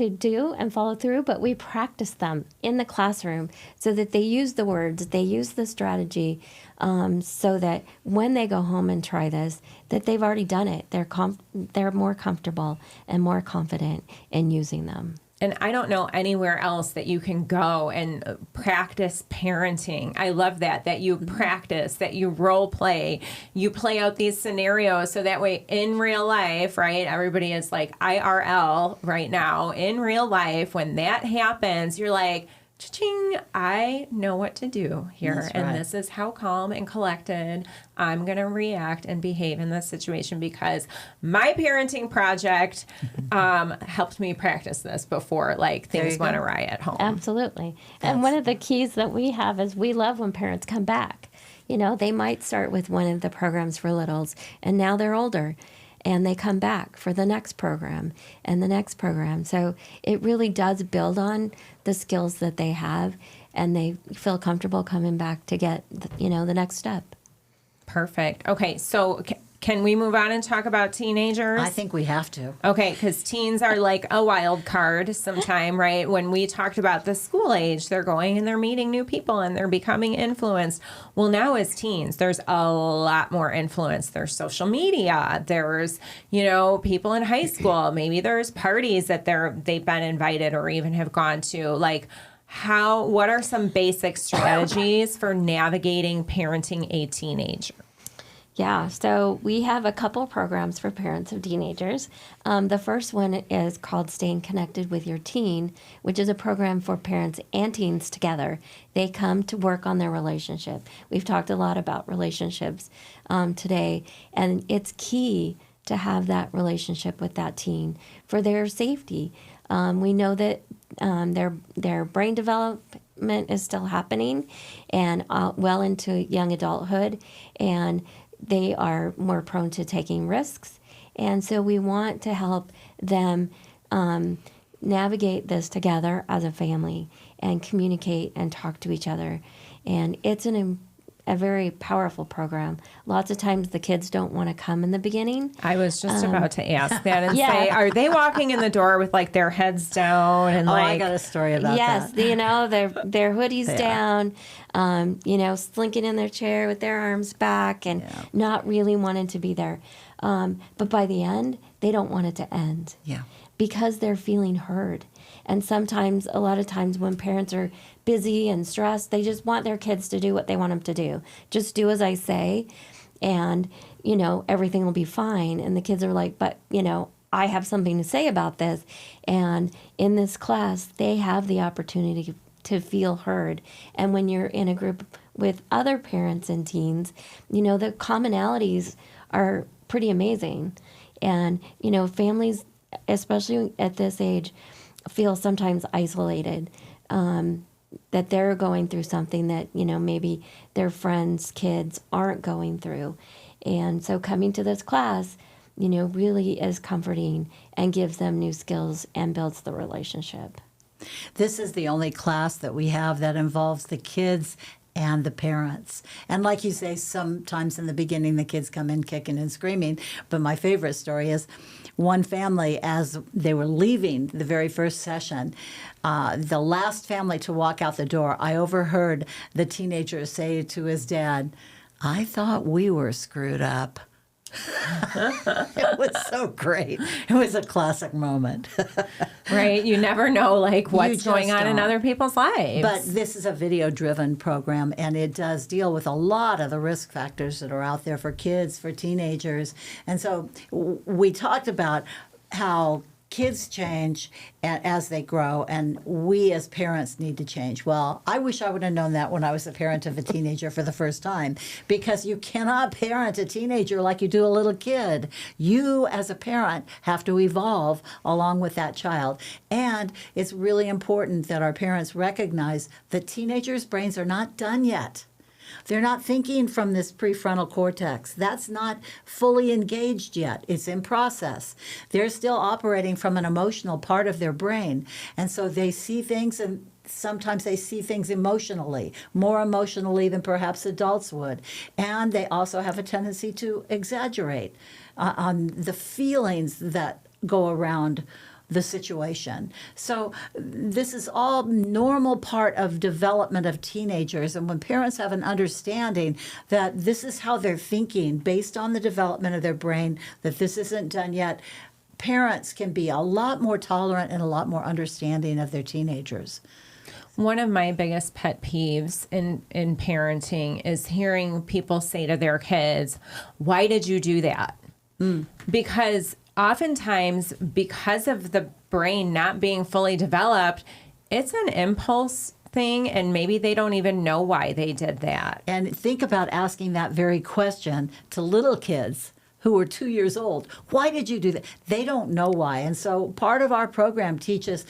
do and follow through, but we practice them in the classroom so that they use the words, they use the strategy, so that when they go home and try this, that they've already done it. They're more comfortable and more confident in using them. And I don't know anywhere else that you can go and practice parenting. I love that you practice, that you role play, you play out these scenarios so that way in real life, right? Everybody is IRL right now. In real life, when that happens, you're like, cha-ching, I know what to do here. That's and right. This is how calm and collected I'm going to react and behave in this situation because my parenting project helped me practice this before things went awry at home. Absolutely. And one of the keys that we have is we love when parents come back. They might start with one of the programs for littles, and now they're older, and they come back for the next program and the next program. So it really does build on the skills that they have, and they feel comfortable coming back to get, the next step. Perfect. Okay, so Can we move on and talk about teenagers? I think we have to. Okay, because teens are like a wild card sometime, right? When we talked about the school age, they're going and they're meeting new people and they're becoming influenced. Well, now as teens, there's a lot more influence. There's social media. There's, people in high school. Maybe there's parties that they've been invited or even have gone to. Like, what are some basic strategies for navigating parenting a teenager? Yeah, so we have a couple programs for parents of teenagers. The first one is called Staying Connected with Your Teen, which is a program for parents and teens together. They come to work on their relationship. We've talked a lot about relationships today, and it's key to have that relationship with that teen for their safety. We know that their brain development is still happening and well into young adulthood, and they are more prone to taking risks. And so we want to help them navigate this together as a family and communicate and talk to each other. And it's a very powerful program. Lots of times the kids don't want to come in the beginning. I was just about to ask that and say, are they walking in the door with like their heads down and I got a story about that. Yes, their hoodies down, slinking in their chair with their arms back and not really wanting to be there. But by the end, they don't want it to end. Yeah. Because they're feeling heard. And a lot of times when parents are busy and stressed, they just want their kids to do what they want them to do. Just do as I say, and, everything will be fine. And the kids are like, but, I have something to say about this. And in this class, they have the opportunity to feel heard. And when you're in a group with other parents and teens, the commonalities are pretty amazing. And, families, especially at this age, feel sometimes isolated, that they're going through something that, maybe their friends' kids aren't going through. And so coming to this class, really is comforting and gives them new skills and builds the relationship. This is the only class that we have that involves the kids and the parents. And like you say, sometimes in the beginning, the kids come in kicking and screaming. But my favorite story is one family, as they were leaving the very first session, the last family to walk out the door, I overheard the teenager say to his dad, "I thought we were screwed up." It was so great. It was a classic moment. Right. You never know what's going on in other people's lives. But this is a video-driven program, and it does deal with a lot of the risk factors that are out there for kids, for teenagers. And so we talked about how kids change as they grow, and we as parents need to change. Well, I wish I would have known that when I was a parent of a teenager for the first time, because you cannot parent a teenager like you do a little kid. You, as a parent, have to evolve along with that child. And it's really important that our parents recognize that teenagers' brains are not done yet. They're not thinking from this prefrontal cortex. That's not fully engaged yet. It's in process. They're still operating from an emotional part of their brain. And so they see things, and sometimes they see things emotionally, more emotionally than perhaps adults would. And they also have a tendency to exaggerate on the feelings that go around the situation. So this is all normal part of development of teenagers. And when parents have an understanding that this is how they're thinking based on the development of their brain, that this isn't done yet, parents can be a lot more tolerant and a lot more understanding of their teenagers. One of my biggest pet peeves in parenting is hearing people say to their kids, "Why did you do that?" Because oftentimes, because of the brain not being fully developed, it's an impulse thing, and maybe they don't even know why they did that. And think about asking that very question to little kids who are 2 years old. Why did you do that? They don't know why. And so part of our program teaches,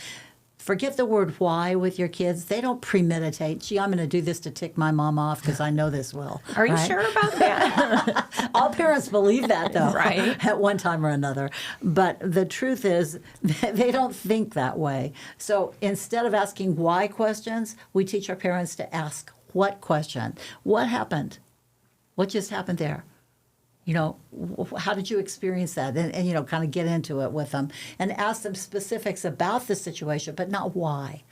forget the word why with your kids. They don't premeditate. Gee, I'm going to do this to tick my mom off because I know this will. Are you sure about that? All parents believe that, though, right? At one time or another. But the truth is, they don't think that way. So instead of asking why questions, we teach our parents to ask what question. What happened? What just happened there? how did you experience that? And kind of get into it with them and ask them specifics about the situation, but not why.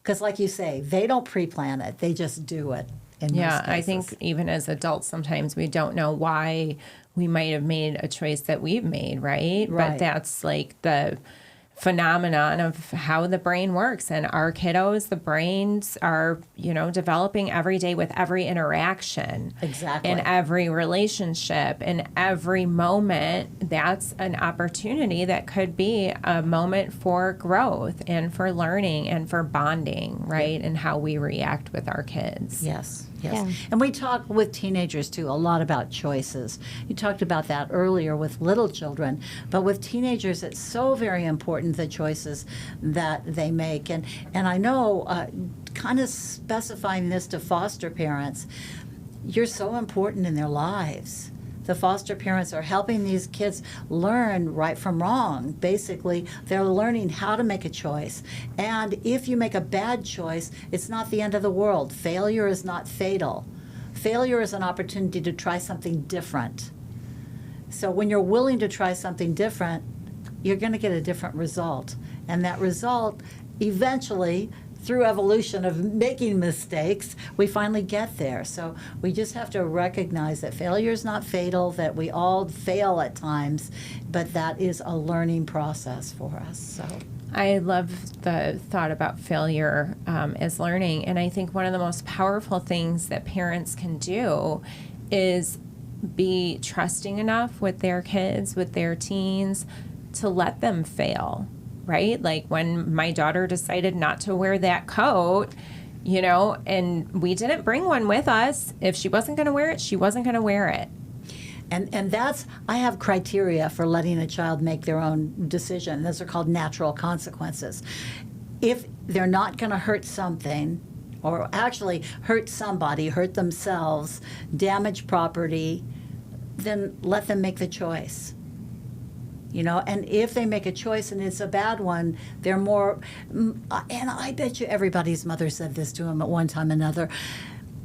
Because like you say, they don't pre-plan it. They just do it. Yeah, I think even as adults, sometimes we don't know why we might have made a choice that we've made, right? But that's like the phenomenon of how the brain works. And our kiddos, the brains are, developing every day with every interaction. Exactly. In every relationship, in every moment. That's an opportunity that could be a moment for growth and for learning and for bonding, right? And how we react with our kids. Yes. Yeah. And we talk with teenagers, too, a lot about choices. You talked about that earlier with little children. But with teenagers, it's so very important, the choices that they make. And I know, kind of specifying this to foster parents, you're so important in their lives. The foster parents are helping these kids learn right from wrong. Basically, they're learning how to make a choice. And if you make a bad choice, it's not the end of the world. Failure is not fatal. Failure is an opportunity to try something different. So when you're willing to try something different, you're going to get a different result. And that result, eventually, through evolution of making mistakes, we finally get there. So we just have to recognize that failure is not fatal, that we all fail at times, but that is a learning process for us. So I love the thought about failure as learning. And I think one of the most powerful things that parents can do is be trusting enough with their kids, with their teens, to let them fail. Right? Like when my daughter decided not to wear that coat, and we didn't bring one with us. If she wasn't going to wear it, she wasn't going to wear it. And that's, I have criteria for letting a child make their own decision. Those are called natural consequences. If they're not going to hurt something, or actually hurt somebody, hurt themselves, damage property, then let them make the choice. And if they make a choice and it's a bad one, they're more, and I bet you everybody's mother said this to them at one time or another.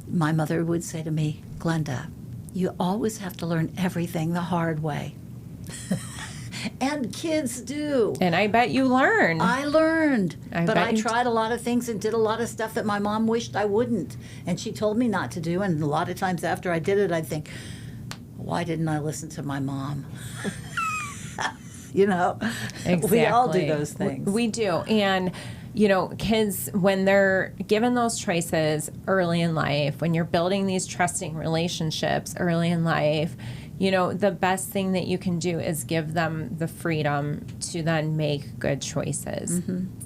My mother would say to me, Glenda, you always have to learn everything the hard way. And kids do. And I bet you learned. I learned. But I tried a lot of things and did a lot of stuff that my mom wished I wouldn't. And she told me not to do. And a lot of times after I did it, I'd think, why didn't I listen to my mom? Exactly. We all do those things. We do. And, kids, when they're given those choices early in life, when you're building these trusting relationships early in life, the best thing that you can do is give them the freedom to then make good choices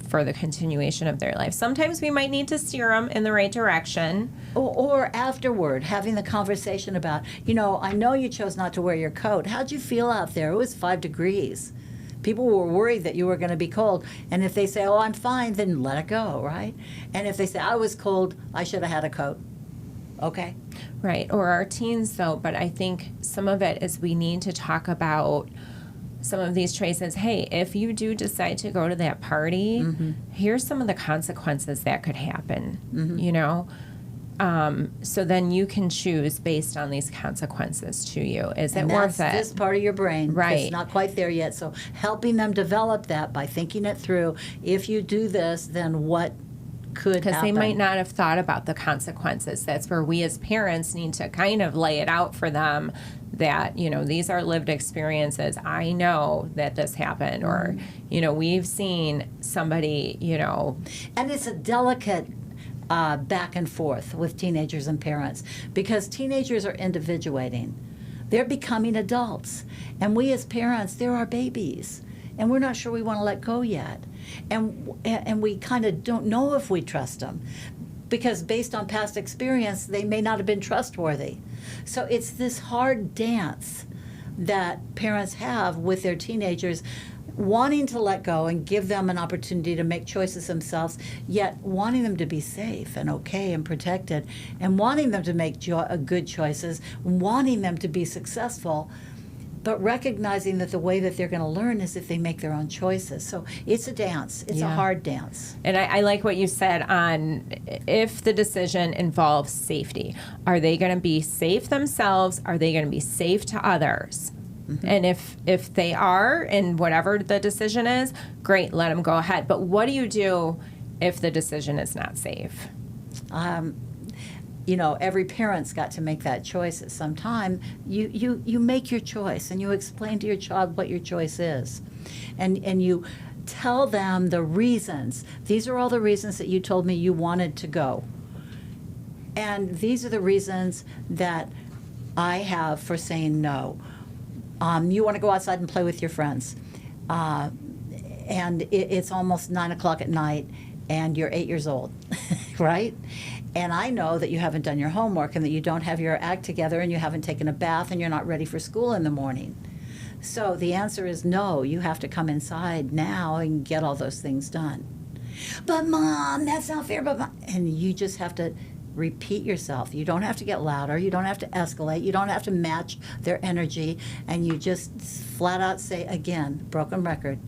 for the continuation of their life. Sometimes we might need to steer them in the right direction. Or afterward, having the conversation about, I know you chose not to wear your coat. How'd you feel out there? It was 5 degrees. People were worried that you were going to be cold. And if they say, oh, I'm fine, then let it go, right? And if they say, I was cold, I should have had a coat. Okay. Right. Or our teens, though. But I think some of it is we need to talk about some of these choices. Hey, if you do decide to go to that party, here's some of the consequences that could happen, so then you can choose based on these consequences to you. Is it worth it? That's this part of your brain. Right. It's not quite there yet. So helping them develop that by thinking it through. If you do this, then what could happen? Because they might not have thought about the consequences. That's where we as parents need to kind of lay it out for them that, these are lived experiences. I know that this happened, or, we've seen somebody, And it's a delicate back and forth with teenagers and parents, because teenagers are individuating. They're becoming adults. And we as parents, they're our babies. And we're not sure we want to let go yet. And we kind of don't know if we trust them, because based on past experience, they may not have been trustworthy. So it's this hard dance that parents have with their teenagers, wanting to let go and give them an opportunity to make choices themselves, yet wanting them to be safe and okay and protected, and wanting them to make good choices, wanting them to be successful. but recognizing that the way that they're going to learn is if they make their own choices. So it's a dance. It's a hard dance. And I like what you said on if the decision involves safety. Are they going to be safe themselves? Are they going to be safe to others? And if they are, and whatever the decision is, great, let them go ahead. But what do you do if the decision is not safe? Every parent's got to make that choice at some time. You make your choice, and you explain to your child what your choice is. And you tell them the reasons. These are all the reasons that you told me you wanted to go. And these are the reasons that I have for saying no. You want to go outside and play with your friends. And it's almost 9 o'clock at night, and you're 8 years old, right? And I know that you haven't done your homework and that you don't have your act together and you haven't taken a bath and you're not ready for school in the morning. So the answer is no, you have to come inside now and get all those things done. But Mom, that's not fair. And you just have to repeat yourself. You don't have to get louder. You don't have to escalate. You don't have to match their energy. And you just flat out say, again, broken record,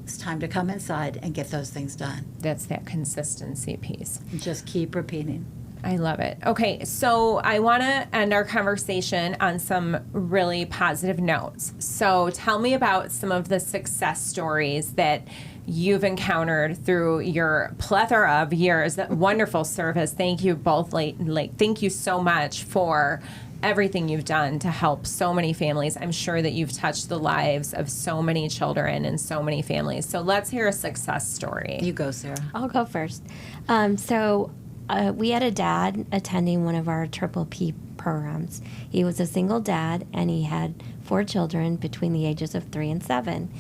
it's time to come inside and get those things done. That's that consistency piece. Just keep repeating. I love it. Okay, so I want to end our conversation on some really positive notes. So tell me about some of the success stories that you've encountered through your plethora of years. That wonderful service. Thank you both. Thank you so much for everything you've done to help so many families. I'm sure that you've touched the lives of so many children and so many families. So let's hear a success story. You go, Sarah. I'll go first. We had a dad attending one of our Triple P programs. He was a single dad, and he had 4 children between the ages of 3 and 7.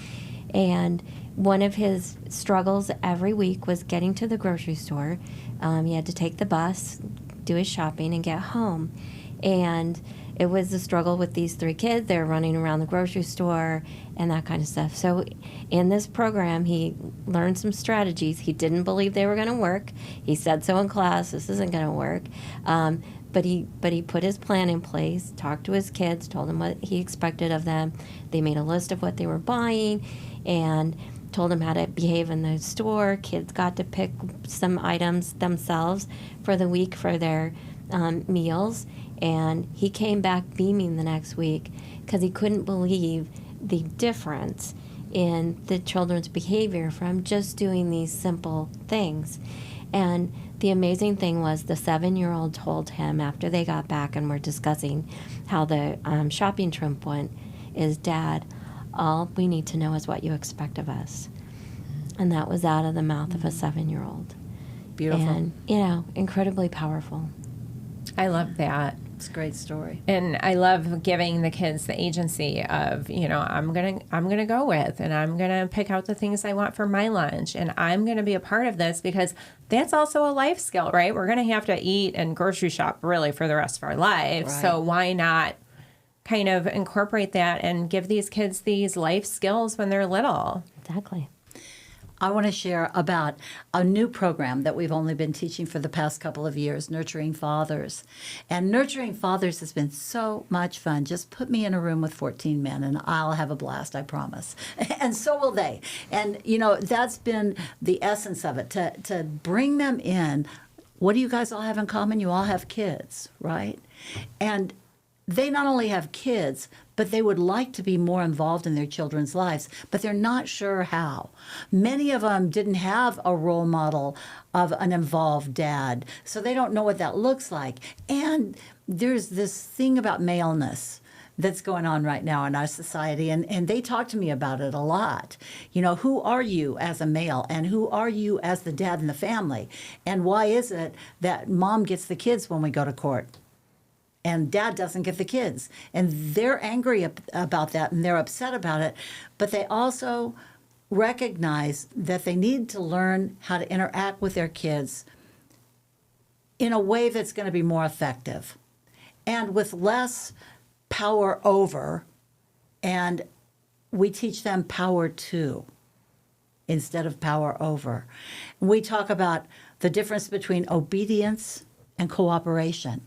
And one of his struggles every week was getting to the grocery store. He had to take the bus, do his shopping, and get home. And it was a struggle with these 3 kids. They were running around the grocery store and that kind of stuff. So in this program, he learned some strategies. He didn't believe they were going to work. He said so in class, this isn't going to work. But he put his plan in place, talked to his kids, told them what he expected of them. They made a list of what they were buying and told them how to behave in the store. Kids got to pick some items themselves for the week for their meals. And he came back beaming the next week because he couldn't believe the difference in the children's behavior from just doing these simple things. And the amazing thing was the 7-year-old told him after they got back and were discussing how the shopping trip went is, Dad, all we need to know is what you expect of us. And that was out of the mouth of a 7-year-old. Beautiful. And, incredibly powerful. I love that. It's a great story. And I love giving the kids the agency of, I'm gonna go with, and I'm gonna pick out the things I want for my lunch, and I'm gonna be a part of this because that's also a life skill, right? We're gonna have to eat and grocery shop really for the rest of our lives. Right. So why not kind of incorporate that and give these kids these life skills when they're little? Exactly. I want to share about a new program that we've only been teaching for the past couple of years, Nurturing Fathers. And Nurturing Fathers has been so much fun. Just put me in a room with 14 men and I'll have a blast, I promise. And so will they. And, that's been the essence of it, to bring them in. What do you guys all have in common? You all have kids, right? And they not only have kids, but they would like to be more involved in their children's lives, but they're not sure how. Many of them didn't have a role model of an involved dad, so they don't know what that looks like. And there's this thing about maleness that's going on right now in our society, and they talk to me about it a lot. Who are you as a male, and who are you as the dad in the family? And why is it that mom gets the kids when we go to court? And dad doesn't get the kids. And they're angry about that, and they're upset about it. But they also recognize that they need to learn how to interact with their kids in a way that's going to be more effective and with less power over. And we teach them power to instead of power over. We talk about the difference between obedience and cooperation.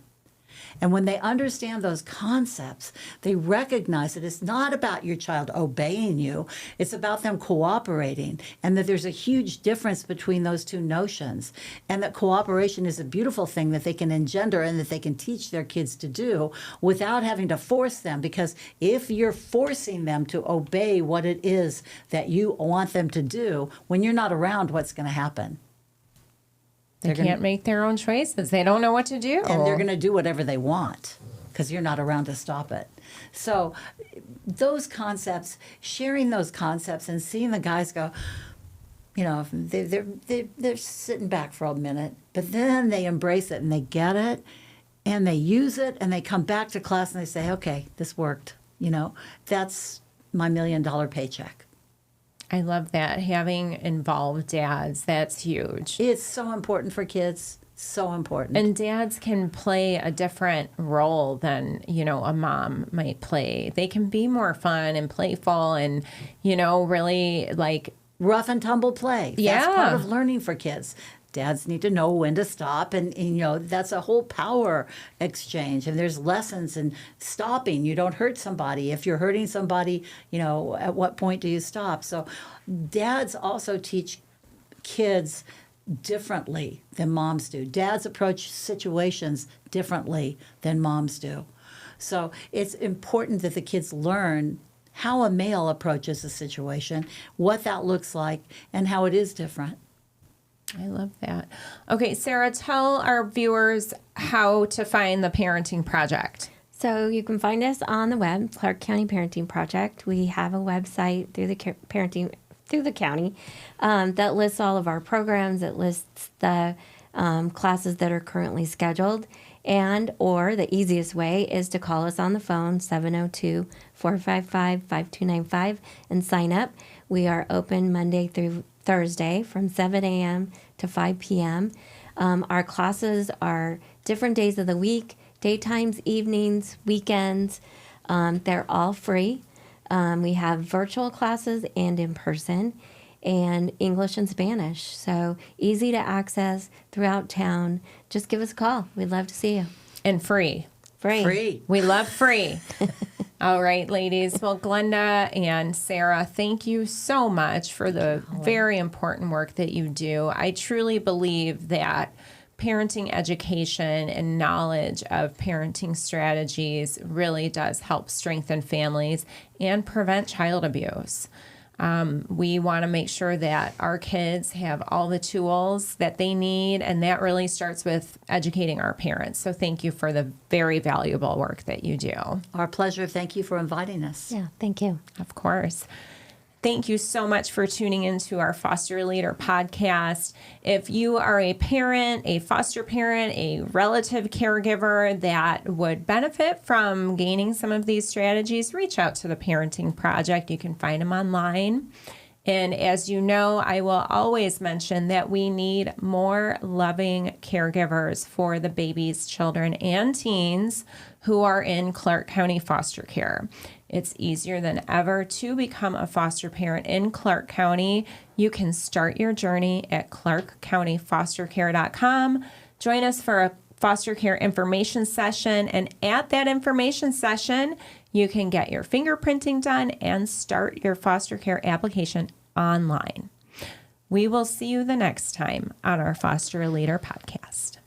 And when they understand those concepts, they recognize that it's not about your child obeying you, it's about them cooperating, and that there's a huge difference between those two notions, and that cooperation is a beautiful thing that they can engender and that they can teach their kids to do without having to force them. Because if you're forcing them to obey what it is that you want them to do, when you're not around, what's going to happen? They can't make their own choices. They don't know what to do. And they're going to do whatever they want because you're not around to stop it. So those concepts, sharing those concepts and seeing the guys go, they're sitting back for a minute, but then they embrace it and they get it and they use it and they come back to class and they say, okay, this worked. That's my $1 million paycheck. I love that. Having involved dads, that's huge. It's so important for kids. So important. And dads can play a different role than, a mom might play. They can be more fun and playful and, really like rough and tumble play. Yeah. That's part of learning for kids. Dads need to know when to stop, and that's a whole power exchange. And there's lessons in stopping. You don't hurt somebody. If you're hurting somebody, at what point do you stop? So dads also teach kids differently than moms do. Dads approach situations differently than moms do. So it's important that the kids learn how a male approaches a situation, what that looks like, and how it is different. I love that. Okay, Sarah, tell our viewers how to find the Parenting Project. So you can find us on the web, Clark County Parenting Project. We have a website through the county that lists all of our programs. It lists the classes that are currently scheduled. Or the easiest way is to call us on the phone, 702-455-5295, and sign up. We are open Monday through Thursday from 7 a.m. to 5 p.m. Our classes are different days of the week, daytimes, evenings, weekends. They're all free. We have virtual classes and in person, and English and Spanish. So easy to access throughout town. Just give us a call. We'd love to see you. And free. Free. We love free. All right, ladies. Well, Glenda and Sarah, thank you so much for the very important work that you do. I truly believe that parenting education and knowledge of parenting strategies really does help strengthen families and prevent child abuse. We want to make sure that our kids have all the tools that they need, and that really starts with educating our parents. So thank you for the very valuable work that you do. Our pleasure. Thank you for inviting us. Yeah, thank you. Of course. Thank you so much for tuning into our Foster Leader podcast. If you are a parent, a foster parent, a relative caregiver that would benefit from gaining some of these strategies, reach out to the Parenting Project. You can find them online. And as you know, I will always mention that we need more loving caregivers for the babies, children, and teens who are in Clark County foster care. It's easier than ever to become a foster parent in Clark County. You can start your journey at clarkcountyfostercare.com. Join us for a foster care information session, and at that information session, you can get your fingerprinting done and start your foster care application online. We will see you the next time on our Foster Leader podcast.